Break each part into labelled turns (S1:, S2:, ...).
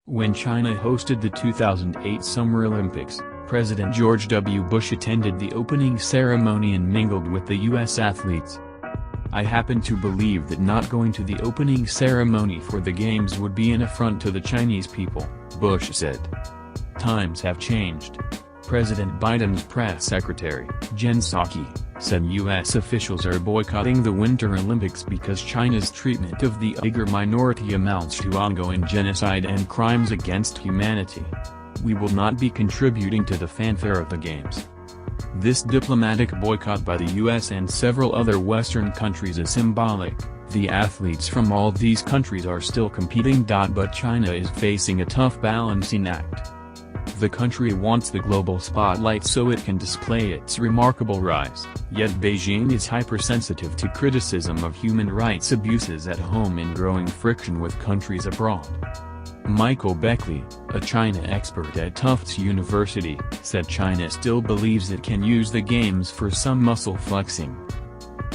S1: When China hosted the 2008 Summer Olympics, President George W. Bush attended the opening ceremony and mingled with the U.S. athletes. "I happen to believe that not going to the opening ceremony for the Games would be an affront to the Chinese people," Bush said. Times have changed. President Biden's press secretary, Jen Psaki, said U.S. officials are boycotting the Winter Olympics because China's treatment of the Uyghur minority amounts to ongoing genocide and crimes against humanity. "We will not be contributing to the fanfare of the Games." This diplomatic boycott by the U.S. and several other Western countries is symbolic. The athletes from all these countries are still competing. But China is facing a tough balancing act. The country wants the global spotlight so it can display its remarkable rise, yet Beijing is hypersensitive to criticism of human rights abuses at home and growing friction with countries abroad. Michael Beckley, a China expert at Tufts University, said China still believes it can use the Games for some muscle flexing.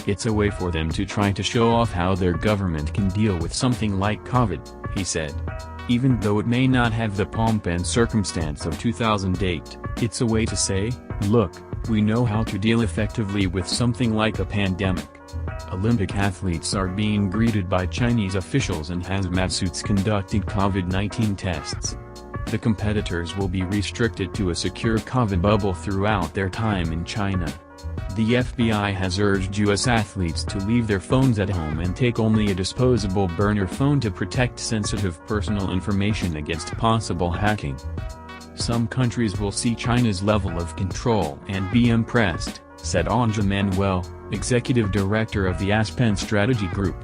S1: "It's a way for them to try to show off how their government can deal with something like COVID," he said. "Even though it may not have the pomp and circumstance of 2008, it's a way to say, look, we know how to deal effectively with something like a pandemic." Olympic athletes are being greeted by Chinese officials in hazmat suits conducting COVID-19 tests. The competitors will be restricted to a secure COVID bubble throughout their time in China. The FBI has urged U.S. athletes to leave their phones at home and take only a disposable burner phone to protect sensitive personal information against possible hacking. "Some countries will see China's level of control and be impressed," said Anja Manuel, executive director of the Aspen Strategy Group.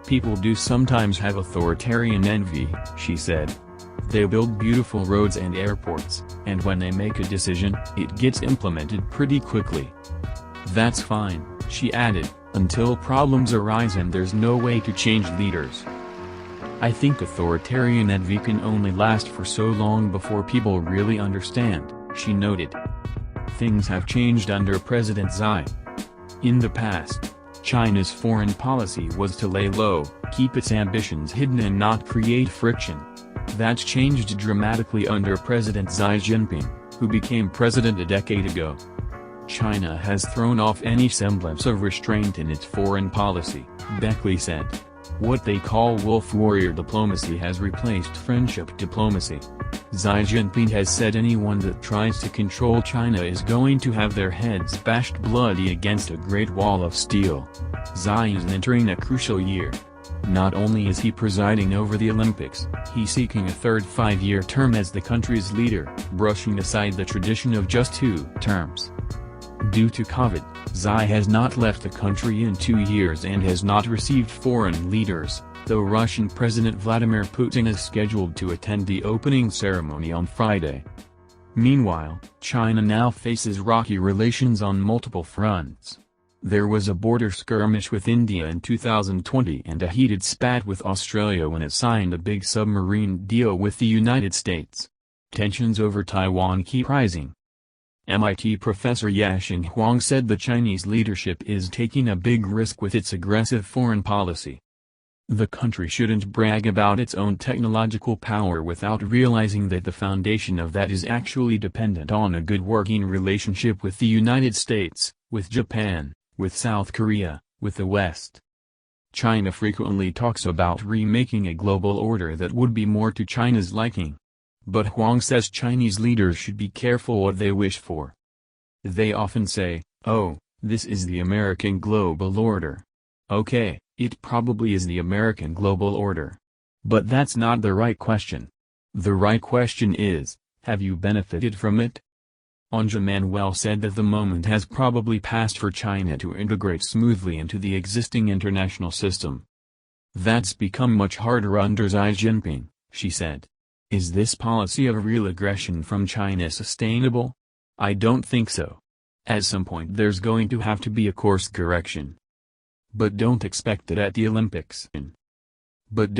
S1: "People do sometimes have authoritarian envy," she said. "They build beautiful roads and airports, and when they make a decision, it gets implemented pretty quickly. That's fine," she added, "until problems arise and there's no way to change leaders. I think authoritarian envy can only last for so long before people really understand," she noted. Things have changed under President Xi. In the past, China's foreign policy was to lay low, keep its ambitions hidden and not create friction. That's changed dramatically under President Xi Jinping, who became president a decade ago. China has thrown off any semblance of restraint in its foreign policy, Beckley said. What they call wolf warrior diplomacy has replaced friendship diplomacy. Xi Jinping has said anyone that tries to control China is going to have their heads bashed bloody against a great wall of steel. Xi is entering a crucial year. Not only is he presiding over the Olympics, he's seeking a third five-year term as the country's leader, brushing aside the tradition of just 2 terms. Due to COVID, Xi has not left the country in 2 years and has not received foreign leaders, though Russian President Vladimir Putin is scheduled to attend the opening ceremony on Friday. Meanwhile, China now faces rocky relations on multiple fronts. There was a border skirmish with India in 2020 and a heated spat with Australia when it signed a big submarine deal with the United States. Tensions over Taiwan keep rising. MIT professor Yasheng Huang said the Chinese leadership is taking a big risk with its aggressive foreign policy. The country shouldn't brag about its own technological power without realizing that the foundation of that is actually dependent on a good working relationship with the United States, with Japan, with South Korea, with the West. China frequently talks about remaking a global order that would be more to China's liking. But Huang says Chinese leaders should be careful what they wish for. They often say, "Oh, this is the American global order." Okay, it probably is the American global order. But that's not the right question. The right question is, have you benefited from it? Anja Manuel said that the moment has probably passed for China to integrate smoothly into the existing international system. That's become much harder under Xi Jinping, she said. Is this policy of real aggression from China sustainable? I don't think so. At some point there's going to have to be a course correction. But don't expect it at the Olympics. But